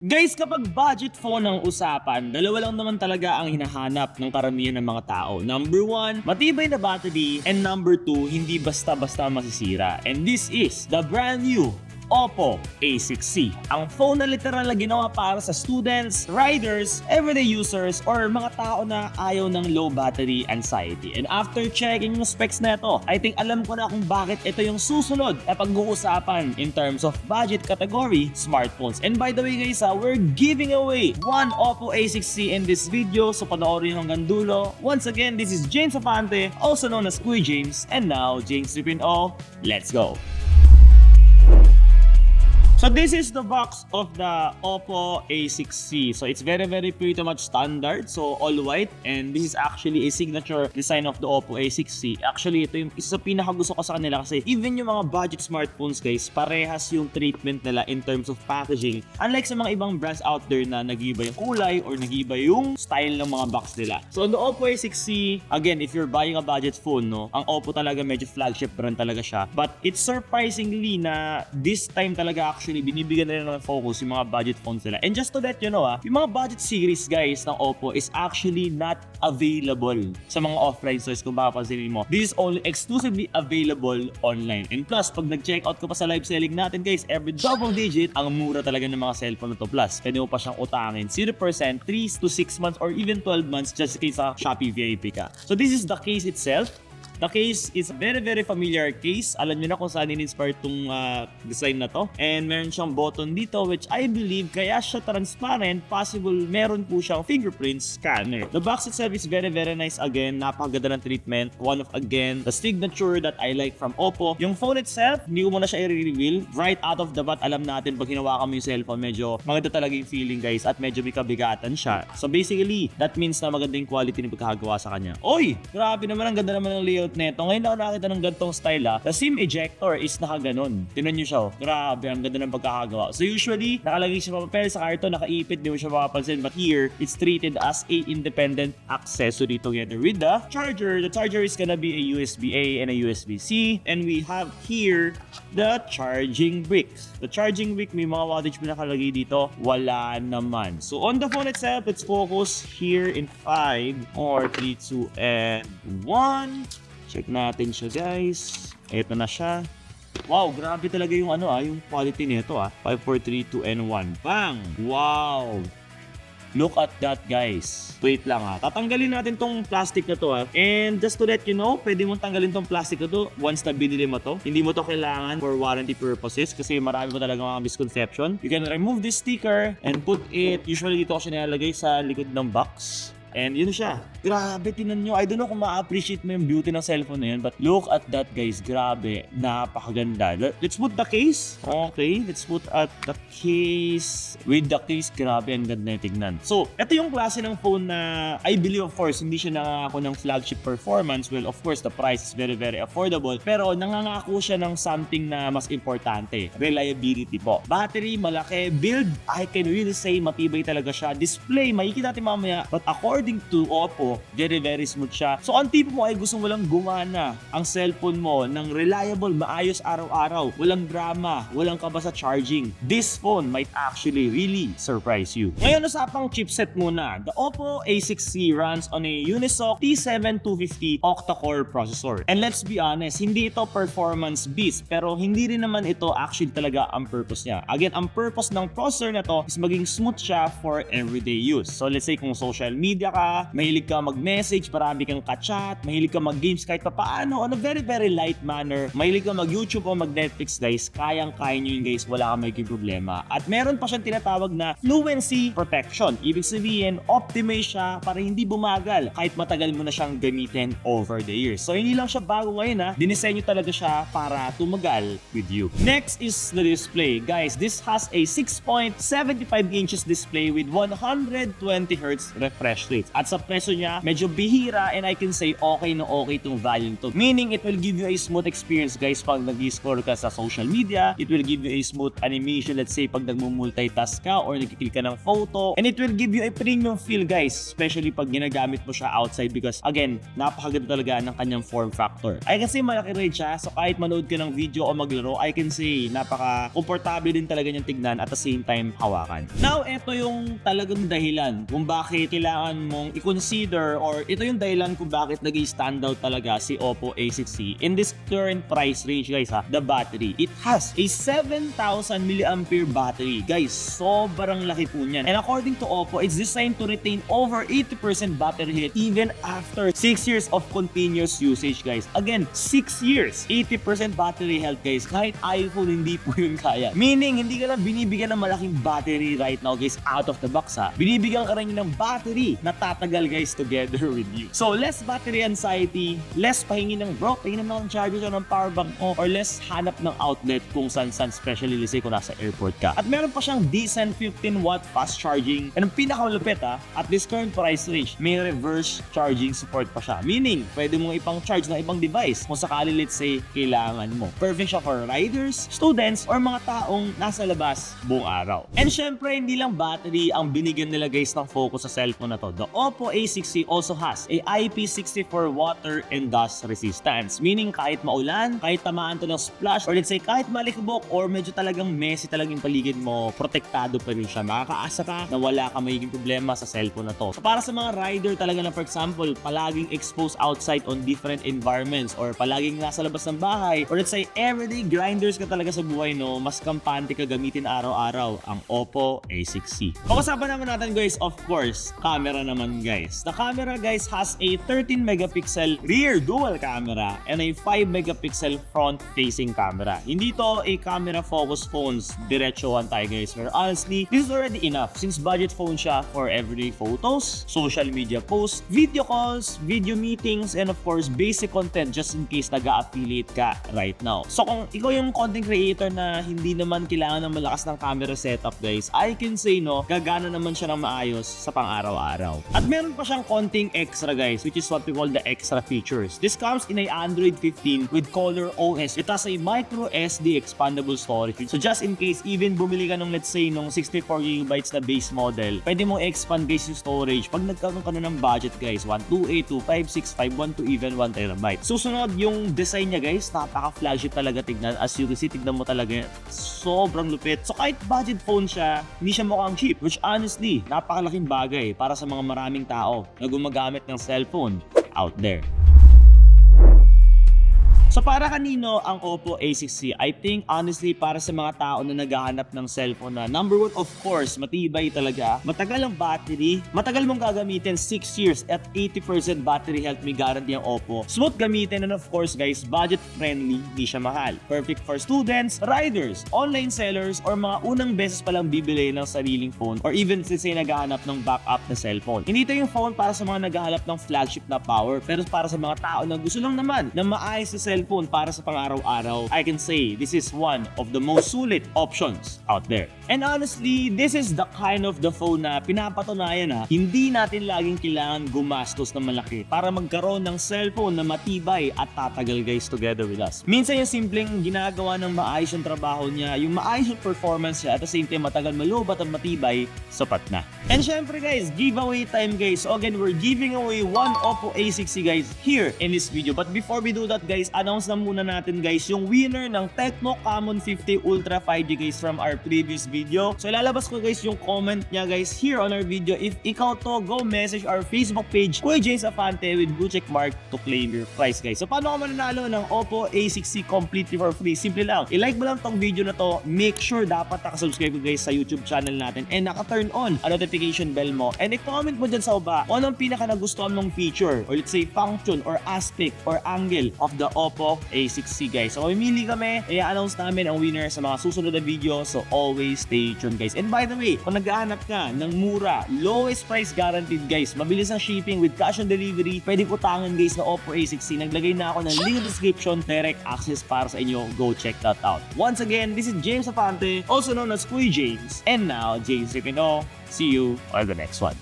Guys, kapag budget phone ang usapan, dalawa lang naman talaga ang hinahanap ng karamihan ng mga tao. Number 1, matibay na battery, and number 2, hindi basta-basta masisira. And this is the brand new Oppo A6C. Ang phone na literal na ginawa para sa students, riders, everyday users, or mga tao na ayaw ng low battery anxiety. And after checking yung specs na ito, I think alam ko na kung bakit ito yung susunod na pag-uusapan in terms of budget category smartphones. And by the way guys, we're giving away one Oppo A6C in this video, so panoorin hanggang dulo. Once again, this is James Afante, also known as Kuya James, and now James 3.0. Let's go! So this is the box of the Oppo A6C. So it's very pretty much standard. So all white, and this is actually a signature design of the Oppo A6C. Actually, ito yung isa sa pinakagusto ko sa kanila kasi even yung mga budget smartphones guys, parehas yung treatment nila in terms of packaging. Unlike sa mga ibang brands out there na nag-iba yung kulay or nag-iba yung style ng mga box nila. So on the Oppo A6C, again, if you're buying a budget phone, no, ang Oppo talaga medyo flagship brand talaga siya. But it's surprisingly na this time talaga actually binibigyan na rin ng focus yung mga budget phones nila. And just to let you know, yung mga budget series guys ng Oppo is actually not available sa mga offline stores kung papansinin mo. This is only exclusively available online. And plus, pag nag-check out ko pa sa live selling natin guys, every double digit, ang mura talaga ng mga cellphone na to. Plus, pwede mo pa siyang utangin 0%, 3 to 6 months or even 12 months just in case sa Shopee VIP ka. So this is the case itself. The case is very familiar case. Alam niyo na kung saan in-inspire itong design na to. And meron siyang button dito which I believe kaya siya transparent, possible meron po siyang fingerprint scanner. The box itself is very nice again. Napakaganda ng treatment. One of again, the signature that I like from Oppo. Yung phone itself, hindi ko muna siya i-reveal. Right out of the bat, alam natin pag hinawakan mo yung cellphone, medyo maganda talaga yung feeling guys at medyo may kabigatan siya. So basically, that means na maganda yung quality ng pagkakagawa sa kanya. Oy! Grabe naman, ang ganda naman ng layout neto. Ngayon ako nakita ng gantong style The SIM ejector is nakaganon. Tingnan nyo siya Grabe, ang ganda ng pagkakagawa. So usually, nakalagay siya papel sa karton, nakaipit, di mo siya mapapansin. But here, it's treated as a independent accessory together with the charger. The charger is gonna be a USB-A and a USB-C. And we have here the charging bricks. The charging brick, may mga wattage mo nakalagay dito. Wala naman. So on the phone itself, let's focus here in 5, 4, 3, 2, and 1. Check natin siya guys. Ito na siya. Wow, grabe talaga yung yung quality nito 5, 4, 3, 2, and 1. Bang! Wow! Look at that guys. Wait lang tatanggalin natin tong plastic na to And just to let you know, pwede mong tanggalin tong plastic na to once na binili mo to. Hindi mo to kailangan for warranty purposes kasi marami mo talaga mga misconception. You can remove this sticker and put it, usually dito ko siya nilalagay sa likod ng box. And yun siya. Grabe, tinan nyo. I don't know kung ma-appreciate mo yung beauty ng cellphone na yun. But look at that guys. Grabe. Napakaganda. Let's put the case. Okay. Let's put at the case. With the case, grabe. Ang ganda yung tignan. So, ito yung klase ng phone na I believe of course, hindi siya nangangako ng flagship performance. Well, of course, the price is very affordable. Pero nangangako siya ng something na mas importante. Reliability po. Battery, malaki. Build, I can really say matibay talaga siya. Display, makikita natin mamaya. But according to Oppo, very smooth siya. So ang tipo mo ay gusto mo lang gumana ang cellphone mo ng reliable, maayos araw-araw, walang drama, walang kaba sa charging. This phone might actually really surprise you. Ngayon usapang chipset muna. The Oppo A6C runs on a Unisoc T7-250 octa-core processor. And let's be honest, hindi ito performance beast, pero hindi rin naman ito actually talaga ang purpose niya. Again, ang purpose ng processor na to is maging smooth siya for everyday use. So let's say kung social media ka, mahilig ka mag-message, marami kang ka-chat, mahilig ka mag-games kahit pa paano, on a very light manner, mahilig ka mag-YouTube o mag-Netflix guys, kayang-kaya nyo yun guys, wala kang magiging problema. At meron pa siyang tinatawag na fluency protection. Ibig sabihin, optimize siya para hindi bumagal kahit matagal mo na siyang gamitin over the years. So hindi lang siya bago ngayon dinisenyo talaga siya para tumagal with you. Next is the display. Guys, this has a 6.75 inches display with 120 Hz refresh rate. gigabytes. At sa presyo niya, medyo bihira and I can say okay na okay itong value to. Meaning, it will give you a smooth experience guys pag nag-scroll ka sa social media. It will give you a smooth animation, let's say pag nagmumultitask ka or nagkiklik ka ng photo. And it will give you a premium feel guys, especially pag ginagamit mo siya outside because again, napakaganda talaga ng kanyang form factor. I can say malaki rin siya, so kahit manood ka ng video o maglaro, I can say napaka-komportable din talaga niyang tignan at the same time hawakan. Now, ito yung talagang dahilan kung bakit kailangan mong i-consider or ito yung dahilan kung bakit nag-standout talaga si Oppo A6C in this current price range guys ha. The battery. It has a 7,000 mAh battery. Guys, sobrang laki po niyan. And according to Oppo, it's designed to retain over 80% battery health even after 6 years of continuous usage guys. Again, 6 years, 80% battery health guys. Kahit iPhone hindi po yun kaya. Meaning, hindi ka lang binibigyan ng malaking battery right now guys out of the box ha. Binibigyan ka rin ng battery na tatagal guys together with you. So, less battery anxiety, less pahingi ng bro, pahingi ng charger o ng power bank mo, or less hanap ng outlet kung saan-saan, especially let's say kung nasa airport ka. At meron pa siyang decent 15 watt fast charging. And ang pinakamalupit at this current price range, may reverse charging support pa siya. Meaning, pwede mong ipang-charge ng ibang device kung sakali let's say kailangan mo. Perfect siya for riders, students, or mga taong nasa labas buong araw. And syempre, hindi lang battery ang binigyan nila guys ng focus sa cellphone na to. The Oppo A6C also has a IP64 water and dust resistance. Meaning, kahit maulan, kahit tamaan to ng splash, or let's say kahit malikbok or medyo talagang messy talagang paligid mo, protektado pa rin siya. Makakaasa ka na wala ka magiging problema sa cellphone na to. So para sa mga rider talaga na for example, palaging exposed outside on different environments or palaging nasa labas ng bahay, or let's say everyday grinders ka talaga sa buhay no, mas kampante ka gamitin araw-araw ang Oppo A6C. Pag-usapan naman natin guys, of course, camera naman guys. The camera guys has a 13 megapixel rear dual camera and a 5 megapixel front facing camera. Hindi to a camera focus phones, diretsuhan tayo guys. Pero honestly, this is already enough since budget phone siya for everyday photos, social media posts, video calls, video meetings, and of course, basic content just in case nag-a-affiliate ka right now. So kung ikaw yung content creator na hindi naman kailangan ng malakas ng camera setup guys, I can say no, gagana naman siya ng maayos sa pang-araw-araw. At meron pa siyang konting extra guys, which is what we call the extra features. This comes in a Android 15 with Color OS. It has a micro SD expandable storage. So just in case, even bumili ka nung let's say nung 64GB na base model, pwede mo expand guys yung storage pag nagkaroon ka na ng budget guys, 128, 256, 512, even 1TB. Susunod yung design niya guys, napaka-flagship talaga tignan. As you can see, tignan mo talaga, sobrang lupit. So kahit budget phone siya, hindi siya mukhang cheap, which honestly, napakalaking bagay para sa mga maraming tao na gumagamit ng cellphone out there. So para kanino ang Oppo A6C? I think honestly para sa mga tao na naghahanap ng cellphone na number one, of course, matibay talaga, matagal ang battery, matagal mong gagamitin, 6 years at 80% battery health may guarantee ang Oppo. Smooth gamitin and of course guys, budget friendly, di siya mahal. Perfect for students, riders, online sellers, or mga unang beses palang bibili ng sariling phone or even let's say naghahanap ng backup na cellphone. Hindi ito yung phone para sa mga naghahanap ng flagship na power, pero para sa mga tao na gusto lang naman na maayos na cellphone para sa pang-araw-araw, I can say this is one of the most sulit options out there. And honestly, this is the kind of the phone na pinapatunayan na hindi natin laging kailangan gumastos ng malaki para magkaroon ng cellphone na matibay at tatagal guys together with us. Minsan yung simpleng ginagawa ng maayos yung trabaho niya, yung maayos yung performance niya, at the same time matagal malubat at matibay, sapat na. And syempre guys, giveaway time guys. So again, we're giving away one Oppo A6C guys here in this video. But before we do that guys, announce na muna natin guys yung winner ng Tecno Camon 50 Ultra 5G guys from our previous video. So ilalabas ko guys yung comment niya guys here on our video. If ikaw to, go message our Facebook page, Kuya James Afante with blue check mark to claim your prize guys. So paano ka mananalo ng Oppo A6C completely for free? Simple lang, i-like mo lang tong video na to. Make sure dapat nakasubscribe ko guys sa YouTube channel natin and naka-turn on ang notification bell mo. And i-comment mo dyan sa baba kung anong pinaka nagustuhan mong feature or let's say function or aspect or angle of the Oppo A6C guys. So mamimili kami, i-announce namin ang winner sa mga susunod na video. So always stay tuned guys. And by the way, kung naghahanap ka ng mura, lowest price guaranteed guys, mabilis ang shipping with cash on delivery, pwedeng utangan guys na Oppo A6C. Naglagay na ako ng link description, direct access para sa inyo. Go check that out. Once again, this is James Afante, also known as Kuya James. And now, James Ripino. See you on the next one.